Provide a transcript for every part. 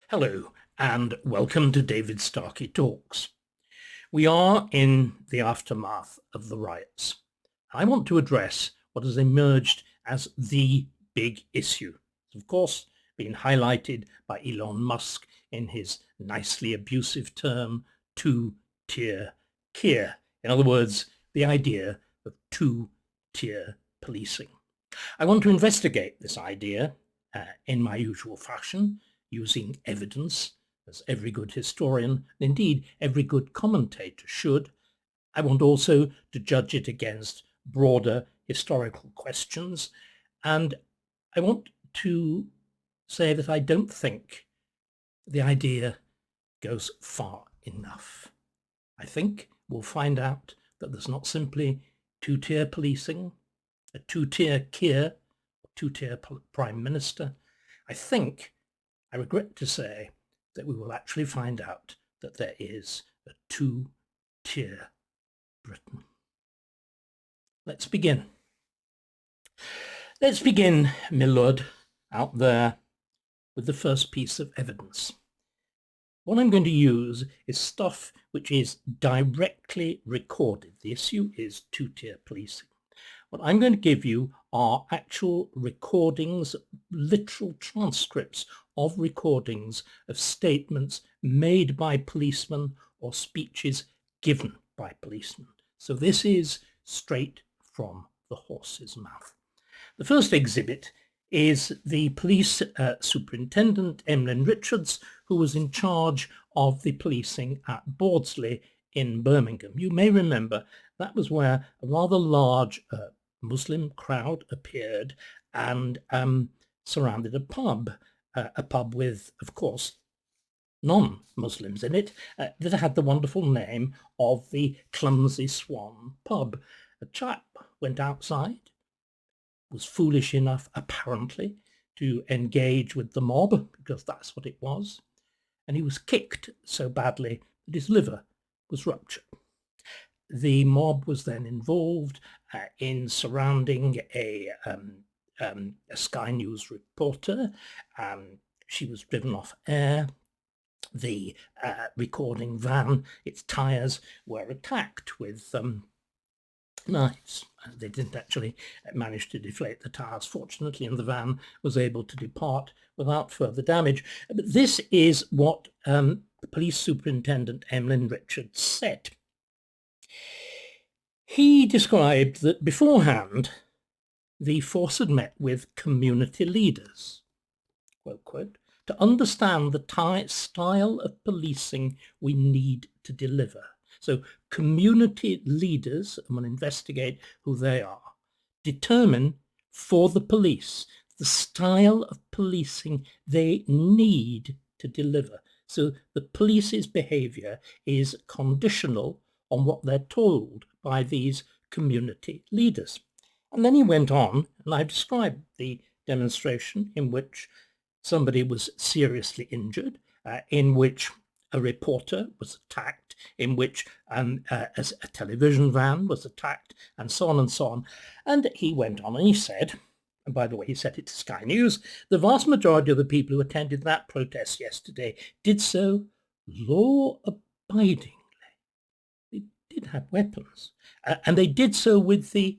Hello, and welcome to David Starkey Talks. We are in the aftermath of the riots. I want to address what has emerged as the big issue. It's, of course, been highlighted by Elon Musk in his nicely abusive term, two-tier care. In other words, the idea of two-tier policing. I want to investigate this idea in my usual fashion, using evidence, as every good historian, and indeed every good commentator should. I want also to judge it against broader historical questions, and I want to say that I don't think the idea goes far enough. I think we'll find out that there's not simply two-tier policing, a two-tier Keir, a two-tier Prime Minister. I regret to say that we will actually find out that there is a two-tier Britain. Let's begin. Let's begin, my lord, out there with the first piece of evidence. What I'm going to use is stuff which is directly recorded. The issue is two-tier policing. What I'm going to give you are actual recordings, literal transcripts of recordings of statements made by policemen or speeches given by policemen. So this is straight from the horse's mouth. The first exhibit is the police superintendent, Emlyn Richards, who was in charge of the policing at Bawdsley in Birmingham. You may remember that was where a rather large Muslim crowd appeared and surrounded a pub with, of course, non-Muslims in it, that had the wonderful name of the Clumsy Swan pub. A chap went outside, was foolish enough, apparently, to engage with the mob, because that's what it was, and he was kicked so badly that his liver was ruptured. The mob was then involved in surrounding a Sky News reporter. She was driven off air. The recording van, its tyres were attacked with knives. They didn't actually manage to deflate the tyres, fortunately, and the van was able to depart without further damage. But this is what Police Superintendent Emlyn Richards said. He described that beforehand, the force had met with community leaders, quote, quote, to understand the style of policing we need to deliver. So community leaders, I'm going to investigate who they are, determine for the police the style of policing they need to deliver. So the police's behaviour is conditional on what they're told by these community leaders. And then he went on, and I described the demonstration in which somebody was seriously injured, in which a reporter was attacked, in which a television van was attacked, and so on and so on. And he went on and he said, and by the way, he said it to Sky News, the vast majority of the people who attended that protest yesterday did so law-abidingly. They did have weapons, and they did so with the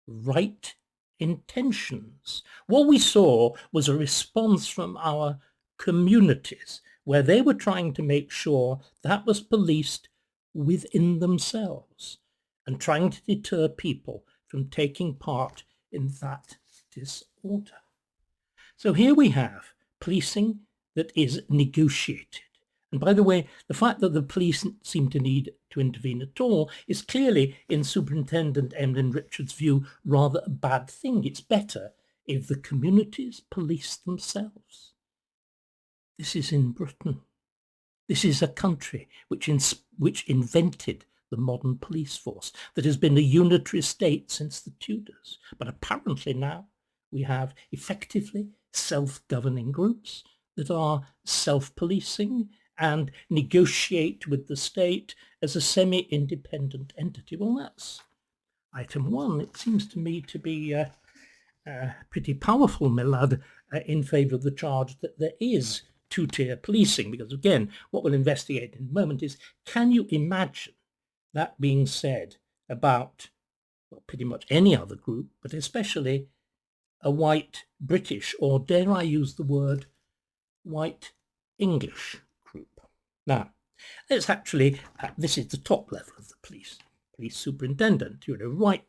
right intentions. What we saw was a response from our communities where they were trying to make sure that was policed within themselves and trying to deter people from taking part in that disorder. So here we have policing that is negotiated. And by the way, the fact that the police seem to need to intervene at all is clearly, in Superintendent Emlyn Richards' view, rather a bad thing. It's better if the communities police themselves. This is in Britain. This is a country which invented the modern police force, that has been a unitary state since the Tudors. But apparently now we have effectively self-governing groups that are self-policing and negotiate with the state as a semi-independent entity. Well, that's item one. It seems to me to be pretty powerful, my lad, in favour of the charge that there is two-tier policing, because again, what we'll investigate in a moment is, can you imagine that being said about, well, pretty much any other group, but especially a white British, or dare I use the word, white English group? Now, let's actually, this is the top level of the police superintendent, right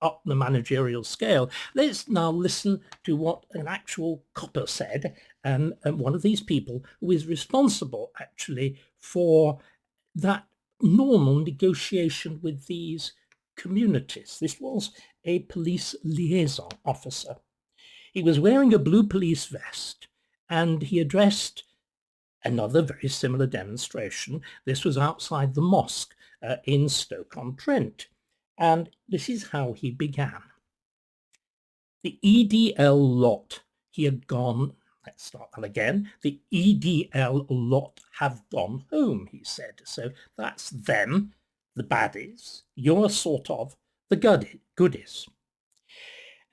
up the managerial scale. Let's now listen to what an actual copper said, and one of these people who is responsible actually for that normal negotiation with these communities. This was a police liaison officer. He was wearing a blue police vest, and he addressed another very similar demonstration. This was outside the mosque in Stoke-on-Trent. And this is how he began. The EDL lot, he had gone, let's start that again. The EDL lot have gone home, he said. So that's them, the baddies. You're sort of the goodies.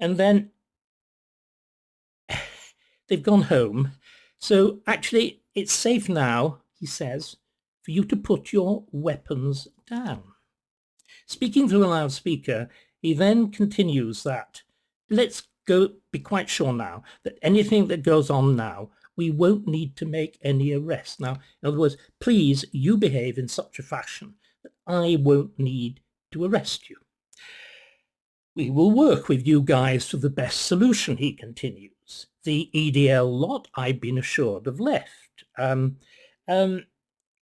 And then they've gone home. So actually, it's safe now, he says, for you to put your weapons down. Speaking through a loudspeaker, he then continues that, let's be quite sure now that anything that goes on now, we won't need to make any arrests. Now, in other words, please, you behave in such a fashion that I won't need to arrest you. We will work with you guys for the best solution, he continues. The EDL lot, I've been assured, have left.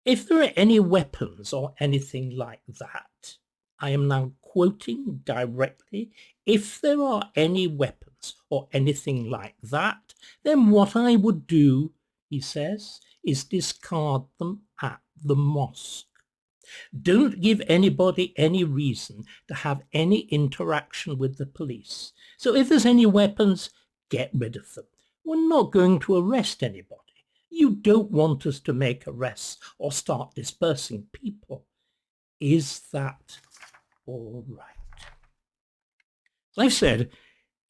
If there are any weapons or anything like that, I am now quoting directly, if there are any weapons or anything like that, then what I would do, he says, is discard them at the mosque. Don't give anybody any reason to have any interaction with the police. So if there's any weapons, get rid of them. We're not going to arrest anybody. You don't want us to make arrests or start dispersing people. Is that all right? As I've said,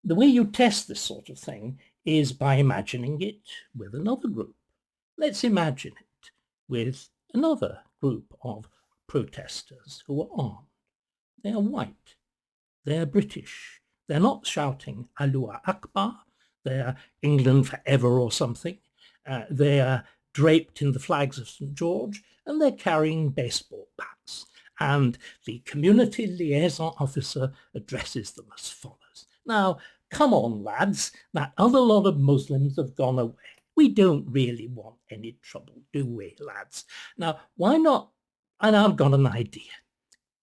the way you test this sort of thing is by imagining it with another group. Let's imagine it with another group of protesters who are armed. They are white. They're British. They're not shouting Allahu Akbar. They're England forever or something. They are draped in the flags of St. George, and they're carrying baseball bats. And the community liaison officer addresses them as follows. Now, come on, lads, that other lot of Muslims have gone away. We don't really want any trouble, do we, lads? Now, why not? And I've got an idea.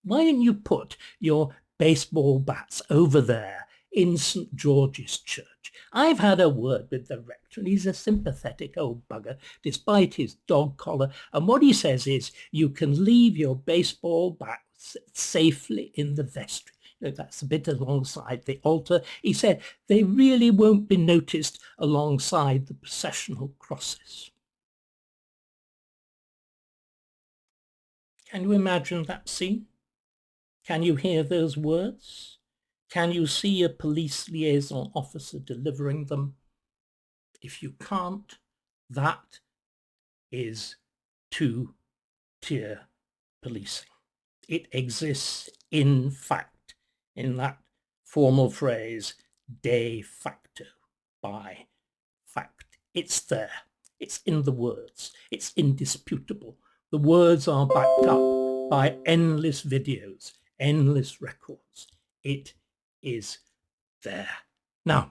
Why don't you put your baseball bats over there in St. George's Church? I've had a word with the rector, and he's a sympathetic old bugger, despite his dog collar. And what he says is, you can leave your baseball bats safely in the vestry. That's a bit alongside the altar. He said they really won't be noticed alongside the processional crosses. Can you imagine that scene? Can you hear those words? Can you see a police liaison officer delivering them? If you can't, that is two-tier policing. It exists in fact, in that formal phrase, de facto, by fact. It's there. It's in the words. It's indisputable. The words are backed up by endless videos, endless records. It is there. Now,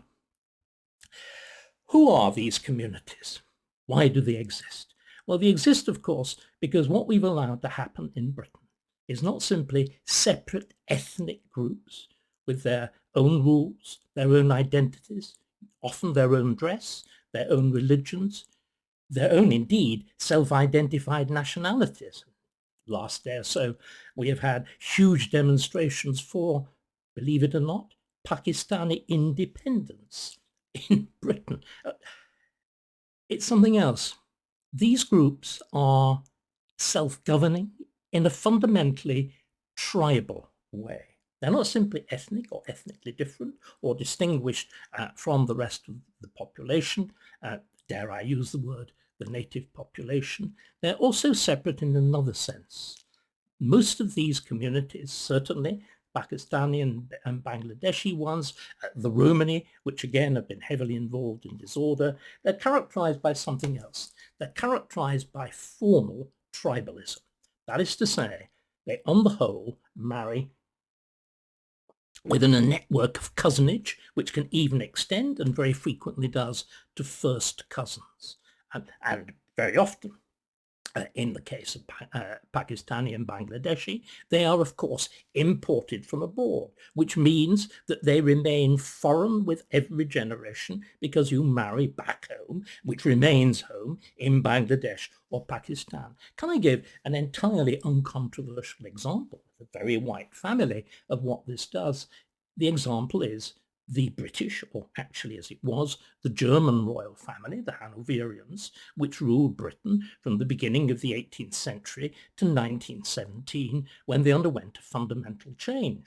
who are these communities? Why do they exist? Well, they exist, of course, because what we've allowed to happen in Britain is not simply separate ethnic groups with their own rules, their own identities, often their own dress, their own religions, their own, indeed, self-identified nationalities. Last day or so, we have had huge demonstrations for, believe it or not, Pakistani independence in Britain. It's something else. These groups are self-governing in a fundamentally tribal way. They're not simply ethnic or ethnically different or distinguished from the rest of the population. Dare I use the word the native population. They're also separate in another sense. Most of these communities, certainly Pakistani and Bangladeshi ones, the Romani, which again have been heavily involved in disorder, they're characterized by something else. They're characterized by formal tribalism. That is to say, they on the whole marry within a network of cousinage, which can even extend, and very frequently does, to first cousins. And very often, in the case of Pakistani and Bangladeshi, they are, of course, imported from abroad, which means that they remain foreign with every generation because you marry back home, which remains home in Bangladesh or Pakistan. Can I give an entirely uncontroversial example, a very white family, of what this does? The example is the British, or actually as it was, the German royal family, the Hanoverians, which ruled Britain from the beginning of the 18th century to 1917, when they underwent a fundamental change.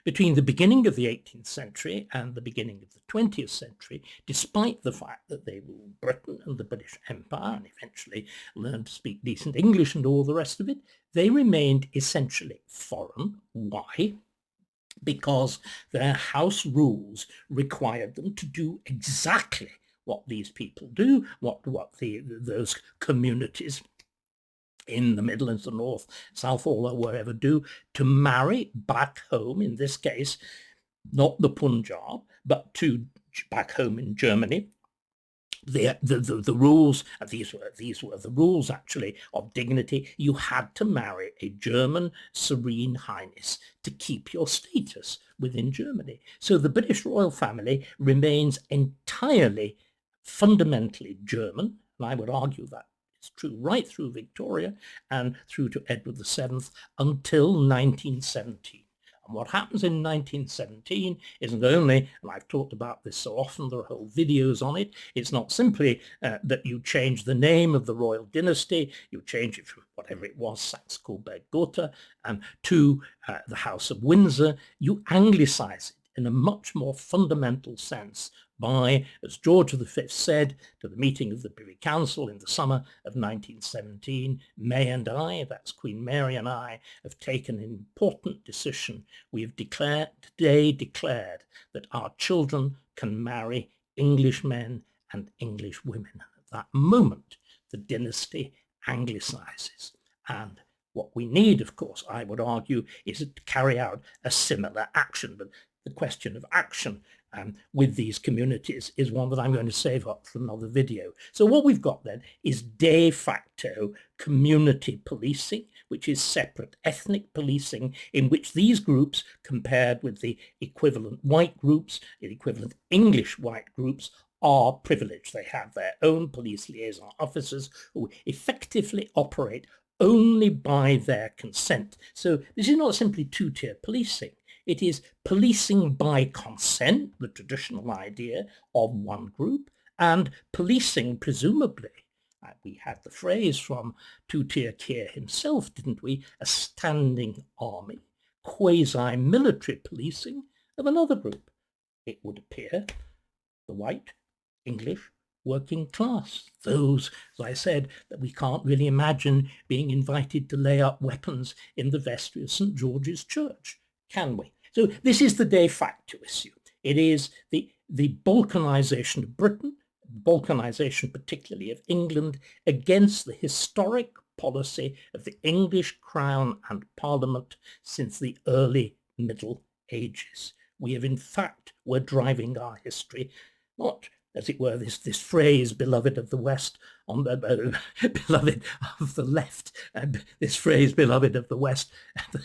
Between the beginning of the 18th century and the beginning of the 20th century, despite the fact that they ruled Britain and the British Empire and eventually learned to speak decent English and all the rest of it, they remained essentially foreign. Why? Because their house rules required them to do exactly what these people do, what those communities in the Midlands, the North, South, or wherever do, to marry back home, in this case, not the Punjab, but to back home in Germany. The rules, these were the rules actually of dignity. You had to marry a German serene highness to keep your status within Germany. So the British royal family remains entirely fundamentally German, and I would argue that it's true right through Victoria and through to Edward VII until 1917. And what happens in 1917 isn't only, and I've talked about this so often, there are whole videos on it, it's not simply that you change the name of the royal dynasty, you change it from whatever it was, Saxe-Coburg-Gotha, to the House of Windsor, you anglicize it in a much more fundamental sense by, as George V said to the meeting of the Privy Council in the summer of 1917, May and I, that's Queen Mary and I, have taken an important decision. We have today declared that our children can marry English men and English women. At that moment, the dynasty anglicizes. And what we need, of course, I would argue, is to carry out a similar action. But the question of action with these communities is one that I'm going to save up for another video. So what we've got then is de facto community policing, which is separate ethnic policing, in which these groups, compared with the equivalent white groups, the equivalent English white groups, are privileged. They have their own police liaison officers who effectively operate only by their consent. So this is not simply two-tier policing. It is policing by consent, the traditional idea of one group, and policing, presumably, we had the phrase from Two-Tier Keir himself, didn't we? A standing army, quasi-military policing of another group. It would appear the white, English, working class. Those, as I said, that we can't really imagine being invited to lay up weapons in the vestry of St. George's Church, can we? So this is the de facto issue. It is the balkanization of Britain, balkanization particularly of England, against the historic policy of the English Crown and Parliament since the early Middle Ages. We have, in fact, we're driving our history, not, as it were, this phrase, beloved of the West, beloved of the left, this phrase, beloved of the West,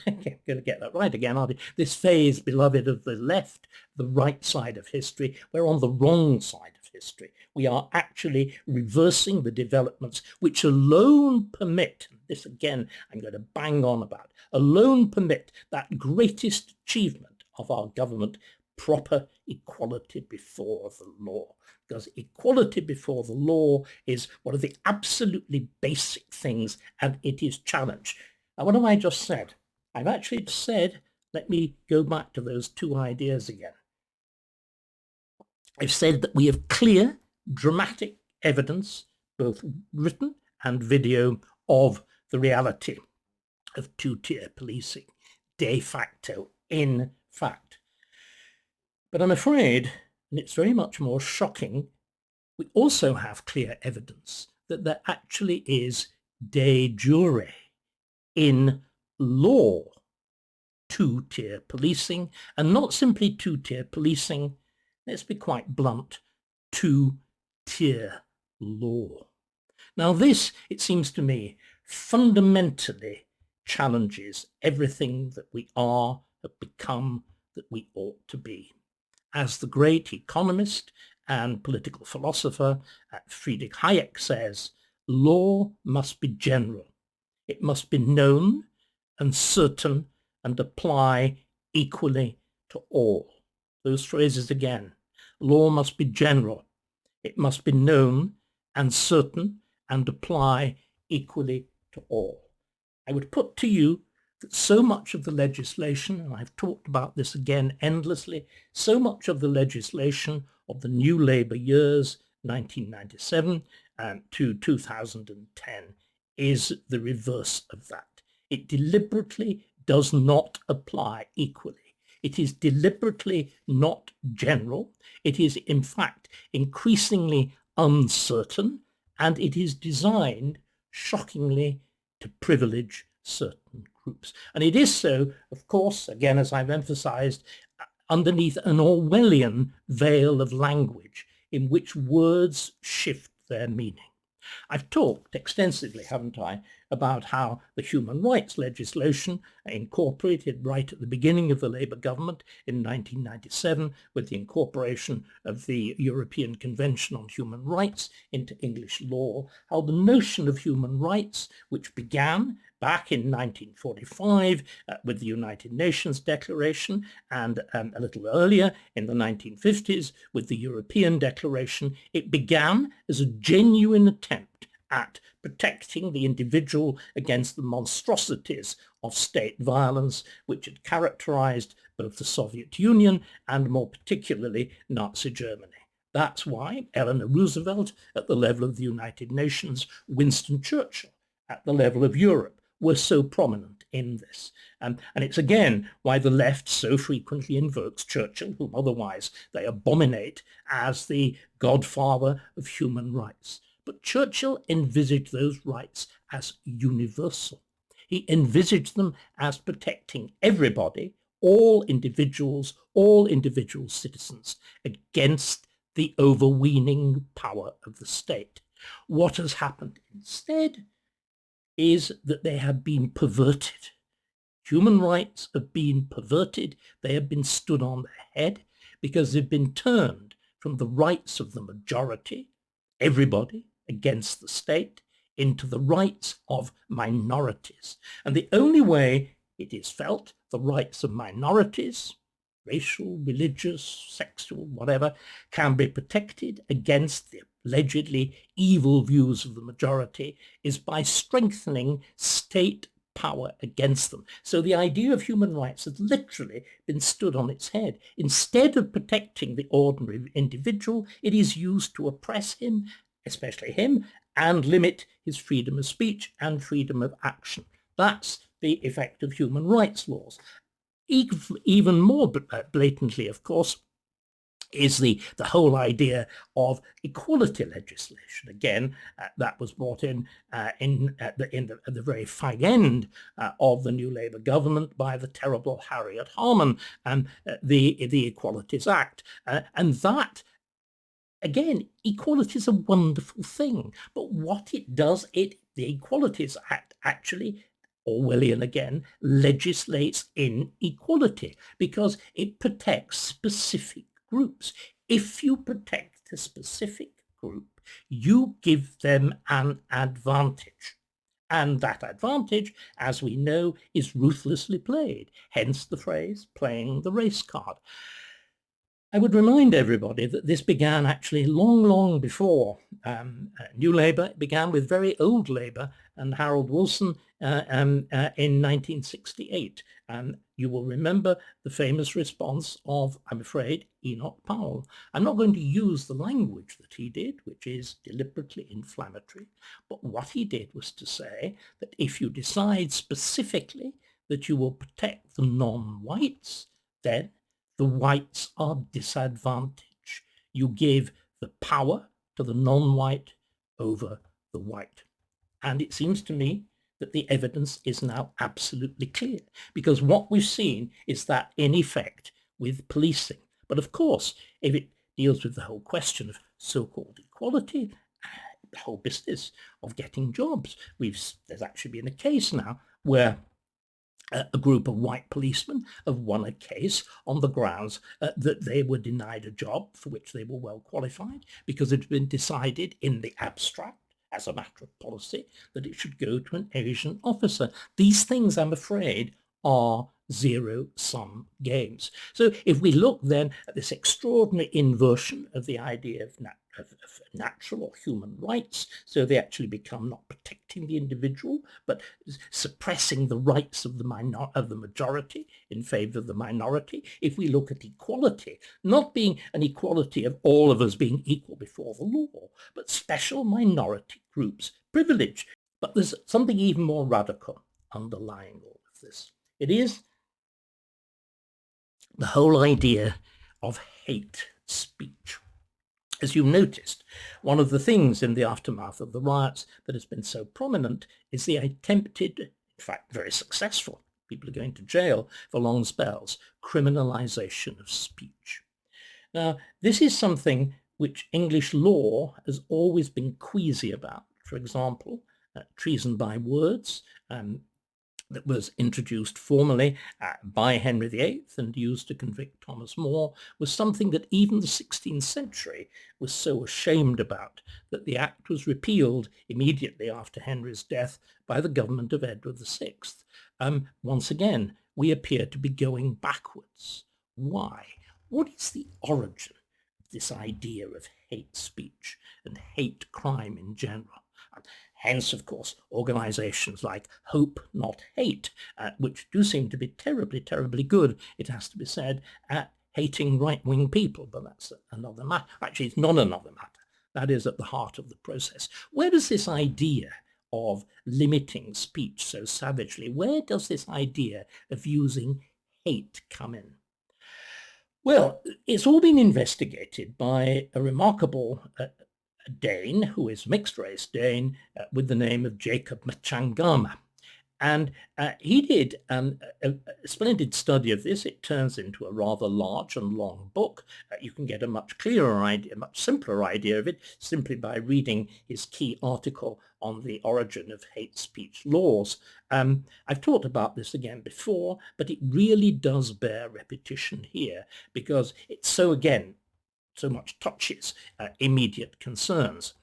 I'm going to get that right again, aren't I? This phrase, beloved of the left, the right side of history, we're on the wrong side of history. We are actually reversing the developments which alone permit, this again I'm going to bang on about, alone permit that greatest achievement of our government, proper equality before the law. Because equality before the law is one of the absolutely basic things, and it is challenged. Now, what have I just said? I've actually said, let me go back to those two ideas again. I've said that we have clear, dramatic evidence, both written and video of the reality of two-tier policing, de facto, in fact. But I'm afraid, and it's very much more shocking, we also have clear evidence that there actually is de jure, in law, two-tier policing, and not simply two-tier policing, let's be quite blunt, two-tier law. Now this, it seems to me, fundamentally challenges everything that we are, have become, that we ought to be. As the great economist and political philosopher Friedrich Hayek says, law must be general. It must be known and certain and apply equally to all. Those phrases again. Law must be general. It must be known and certain and apply equally to all. I would put to you that so much of the legislation, and I've talked about this again endlessly, so much of the legislation of the new Labour years, 1997 to 2010, is the reverse of that. It deliberately does not apply equally. It is deliberately not general. It is, in fact, increasingly uncertain, and it is designed, shockingly, to privilege certain groups. And it is so, of course, again, as I've emphasized, underneath an Orwellian veil of language in which words shift their meaning. I've talked extensively, haven't I, about how the human rights legislation incorporated right at the beginning of the Labour government in 1997 with the incorporation of the European Convention on Human Rights into English law, how the notion of human rights, which began back in 1945 with the United Nations Declaration, and a little earlier in the 1950s with the European Declaration, it began as a genuine attempt at protecting the individual against the monstrosities of state violence which had characterized both the Soviet Union and more particularly Nazi Germany. That's why Eleanor Roosevelt at the level of the United Nations, Winston Churchill at the level of Europe, were so prominent in this. And it's again why the left so frequently invokes Churchill, whom otherwise they abominate, as the godfather of human rights. But Churchill envisaged those rights as universal. He envisaged them as protecting everybody, all individual citizens, against the overweening power of the state. What has happened instead is that they have been perverted. Human rights have been perverted. They have been stood on their head because they've been turned from the rights of the majority, everybody, against the state, into the rights of minorities. And the only way it is felt the rights of minorities, racial, religious, sexual, whatever, can be protected against the allegedly evil views of the majority is by strengthening state power against them. So the idea of human rights has literally been stood on its head. Instead of protecting the ordinary individual, it is used to oppress him, especially him, and limit his freedom of speech and freedom of action. That's the effect of human rights laws. Even more blatantly, of course, is the whole idea of equality legislation. Again, that was brought in at the very fag end of the new Labour government by the terrible Harriet Harman and the Equalities Act. And that, again, equality is a wonderful thing. But what it does, the Equalities Act actually, Orwellian again, legislates inequality because it protects specific groups. If you protect a specific group, you give them an advantage. And that advantage, as we know, is ruthlessly played, hence the phrase playing the race card. I would remind everybody that this began actually long, long before New Labour. It began with very old Labour and Harold Wilson in 1968. You will remember the famous response of, I'm afraid, Enoch Powell. I'm not going to use the language that he did, which is deliberately inflammatory, but what he did was to say that if you decide specifically that you will protect the non-whites, then the whites are disadvantaged. You give the power to the non-white over the white. And it seems to me that the evidence is now absolutely clear, because what we've seen is that in effect with policing. But of course, if it deals with the whole question of so-called equality, the whole business of getting jobs, there's actually been a case now where a group of white policemen have won a case on the grounds that they were denied a job for which they were well qualified, because it had been decided in the abstract, as a matter of policy, that it should go to an Asian officer. These things, I'm afraid, are zero-sum games. So if we look then at this extraordinary inversion of the idea of natural or human rights, so they actually become not protecting the individual, but suppressing the rights of the majority in favor of the minority. If we look at equality, not being an equality of all of us being equal before the law, but special minority groups privilege. But there's something even more radical underlying all of this. It is the whole idea of hate speech. As you've noticed, one of the things in the aftermath of the riots that has been so prominent is the attempted, in fact very successful, people are going to jail for long spells, criminalization of speech. Now, this is something which English law has always been queasy about. For example, treason by words, that was introduced formally by Henry VIII and used to convict Thomas More, was something that even the 16th century was so ashamed about that the act was repealed immediately after Henry's death by the government of Edward VI. Once again, we appear to be going backwards. Why? What is the origin of this idea of hate speech and hate crime in general? Hence, of course, organizations like Hope Not Hate, which do seem to be terribly, terribly good, it has to be said, at hating right-wing people, but that's another matter. Actually, it's not another matter. That is at the heart of the process. Where does this idea of limiting speech so savagely, where does this idea of using hate come in? Well, it's all been investigated by a remarkable Dane, who is mixed-race Dane, with the name of Jacob Mchangama. And he did a splendid study of this. It turns into a rather large and long book. You can get a much clearer idea, a much simpler idea of it simply by reading his key article on the origin of hate speech laws. I've talked about this again before, but it really does bear repetition here because it's so, again, so much touches immediate concerns.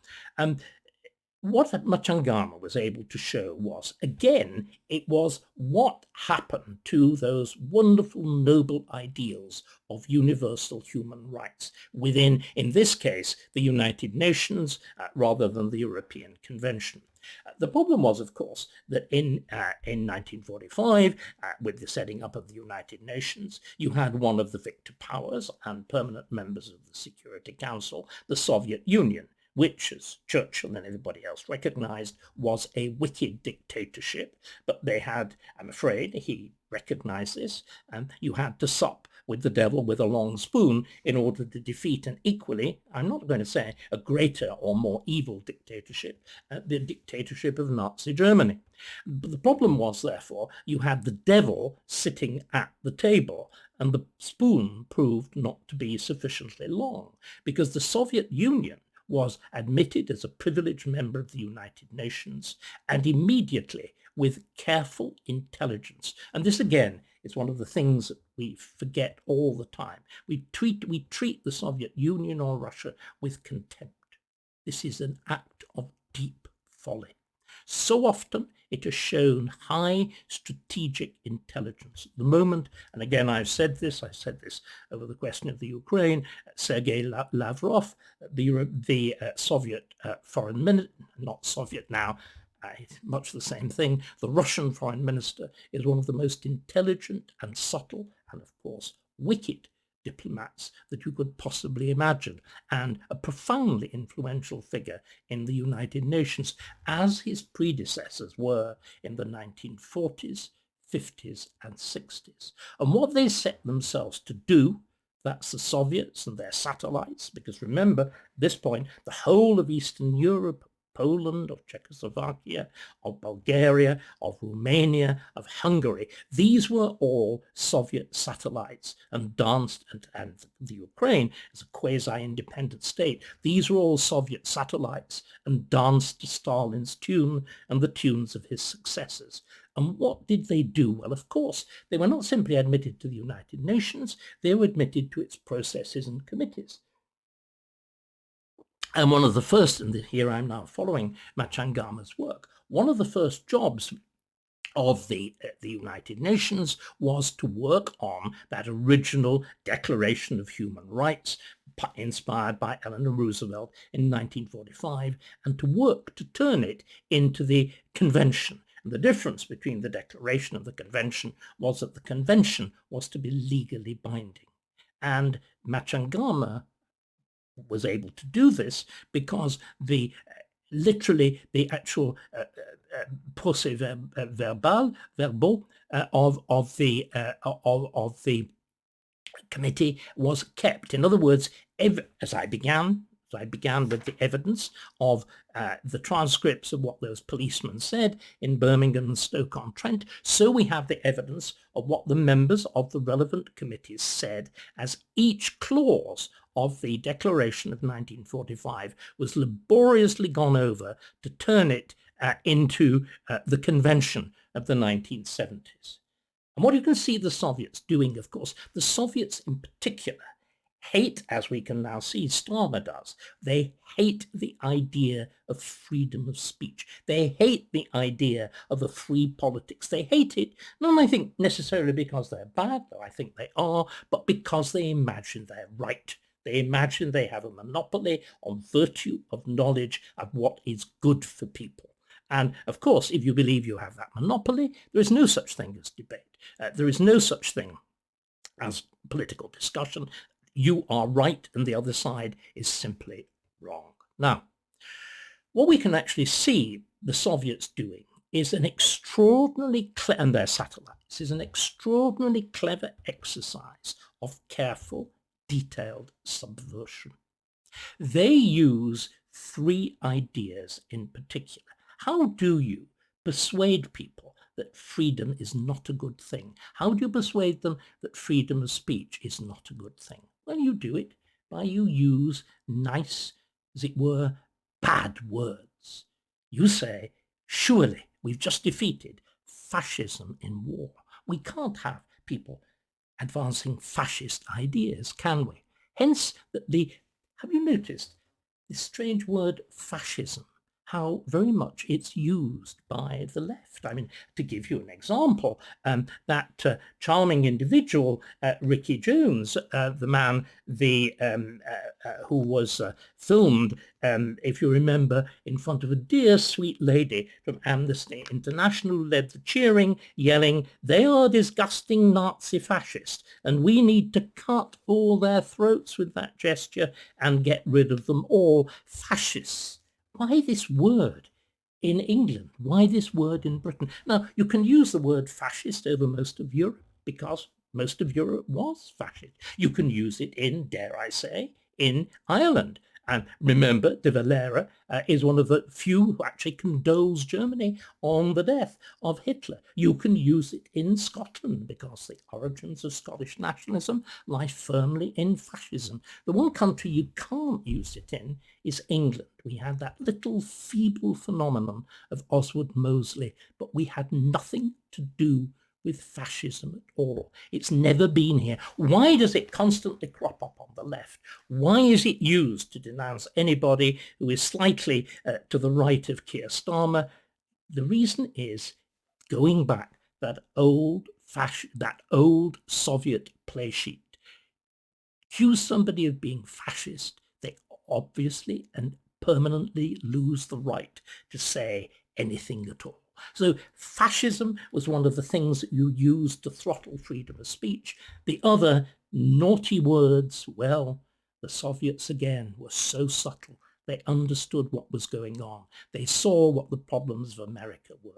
What Mchangama was able to show was, again, it was what happened to those wonderful, noble ideals of universal human rights within, in this case, the United Nations rather than the European Convention. The problem was, of course, that in 1945, with the setting up of the United Nations, you had one of the victor powers and permanent members of the Security Council, the Soviet Union, which, as Churchill and everybody else recognized, was a wicked dictatorship. But they had, I'm afraid, he recognized this, and you had to sup with the devil with a long spoon in order to defeat an equally, I'm not going to say a greater or more evil dictatorship, the dictatorship of Nazi Germany. But the problem was, therefore, you had the devil sitting at the table, and the spoon proved not to be sufficiently long, because the Soviet Union was admitted as a privileged member of the United Nations, and immediately with careful intelligence. And this, again, is one of the things that we forget all the time. We treat the Soviet Union or Russia with contempt. This is an act of deep folly. So often it has shown high strategic intelligence. At the moment, and again I said this over the question of the Ukraine, Sergei Lavrov, the Soviet foreign minister, not Soviet now, much the same thing. The Russian foreign minister is one of the most intelligent and subtle and, of course, wicked diplomats that you could possibly imagine, and a profoundly influential figure in the United Nations, as his predecessors were in the 1940s, 50s and 60s. And what they set themselves to do, that's the Soviets and their satellites, because remember, at this point, the whole of Eastern Europe, Poland, of Czechoslovakia, of Bulgaria, of Romania, of Hungary. These were all Soviet satellites and danced, and the Ukraine is a quasi-independent state. These were all Soviet satellites and danced to Stalin's tune and the tunes of his successors. And what did they do? Well, of course, they were not simply admitted to the United Nations, they were admitted to its processes and committees. And one of the first, and here I'm now following Machangama's work, one of the first jobs of the United Nations was to work on that original Declaration of Human Rights inspired by Eleanor Roosevelt in 1945, and to work to turn it into the Convention. And the difference between the Declaration and the Convention was that the Convention was to be legally binding. And Machangama was able to do this because literally the actual procès-verbal of the committee was kept. In other words, as I began with the evidence of the transcripts of what those policemen said in Birmingham and Stoke-on-Trent, so we have the evidence of what the members of the relevant committees said, as each clause of the Declaration of 1945 was laboriously gone over to turn it into the Convention of the 1970s. And what you can see the Soviets doing, of course, the Soviets in particular hate, as we can now see Starmer does, they hate the idea of freedom of speech. They hate the idea of a free politics. They hate it, not I think necessarily because they're bad, though I think they are, but because they imagine they're right. They imagine they have a monopoly on virtue of knowledge of what is good for people. And of course, if you believe you have that monopoly, there is no such thing as debate. There is no such thing as political discussion. You are right and the other side is simply wrong. Now, what we can actually see the Soviets doing is an extraordinarily, and their satellites, is an extraordinarily clever exercise of careful, detailed subversion. They use three ideas in particular. How do you persuade people that freedom is not a good thing? How do you persuade them that freedom of speech is not a good thing? Well, you do it by you use nice, as it were, bad words. You say, surely we've just defeated fascism in war. We can't have people advancing fascist ideas, can we? Hence, have you noticed this strange word fascism, how very much it's used by the left? I mean, to give you an example, that charming individual, Ricky Jones, the man who was filmed, if you remember, in front of a dear sweet lady from Amnesty International, who led the cheering, yelling, "They are disgusting Nazi fascists, and we need to cut all their throats with that gesture and get rid of them all. Fascists." Why this word in England? Why this word in Britain? Now, you can use the word fascist over most of Europe because most of Europe was fascist. You can use it in, dare I say, in Ireland. And remember, de Valera is one of the few who actually condoles Germany on the death of Hitler. You can use it in Scotland because the origins of Scottish nationalism lie firmly in fascism. The one country you can't use it in is England. We had that little feeble phenomenon of Oswald Mosley, but we had nothing to do with fascism at all. It's never been here. Why does it constantly crop up on the left? Why is it used to denounce anybody who is slightly to the right of Keir Starmer? The reason is, going back, that old Soviet play sheet. Accuse somebody of being fascist, they obviously and permanently lose the right to say anything at all. So fascism was one of the things that you used to throttle freedom of speech. The other naughty words, well, the Soviets again were so subtle. They understood what was going on. They saw what the problems of America were.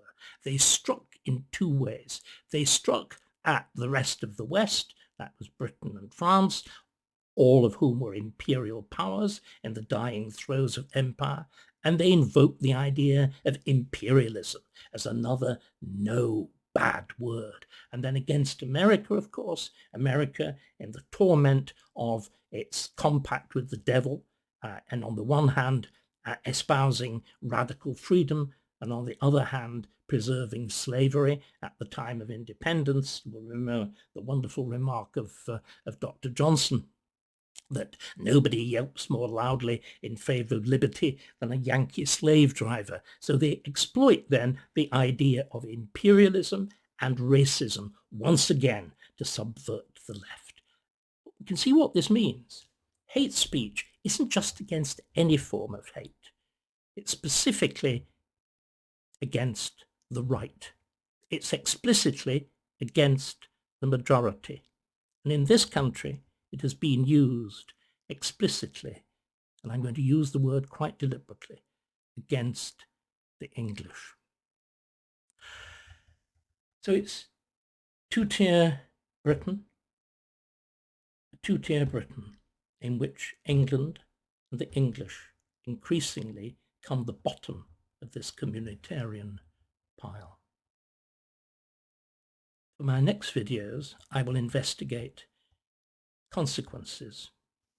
They struck in two ways. They struck at the rest of the West, that was Britain and France, all of whom were imperial powers in the dying throes of empire, and they invoked the idea of imperialism as another no bad word. And then against America, of course, America in the torment of its compact with the devil, and on the one hand, espousing radical freedom, and on the other hand, preserving slavery at the time of independence. You will remember the wonderful remark of Dr. Johnson, that nobody yelps more loudly in favor of liberty than a Yankee slave driver. So they exploit then the idea of imperialism and racism once again to subvert the left. You can see what this means. Hate speech isn't just against any form of hate. It's specifically against the right. It's explicitly against the majority. And in this country, it has been used explicitly, and I'm going to use the word quite deliberately, against the English. So it's two-tier Britain, a two-tier Britain in which England and the English increasingly come the bottom of this communitarian pile. For my next videos, I will investigate consequences.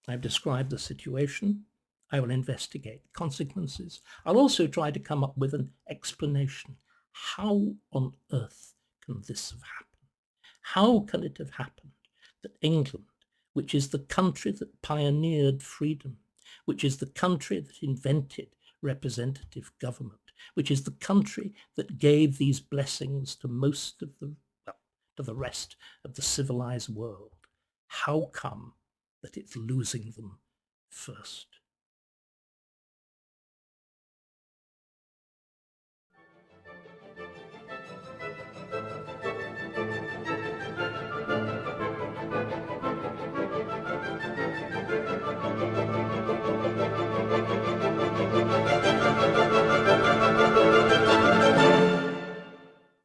I've described the situation. I will investigate consequences. I'll also try to come up with an explanation. How on earth can this have happened? How can it have happened that England, which is the country that pioneered freedom, which is the country that invented representative government, which is the country that gave these blessings to most of to the rest of the civilized world, how come that it's losing them first?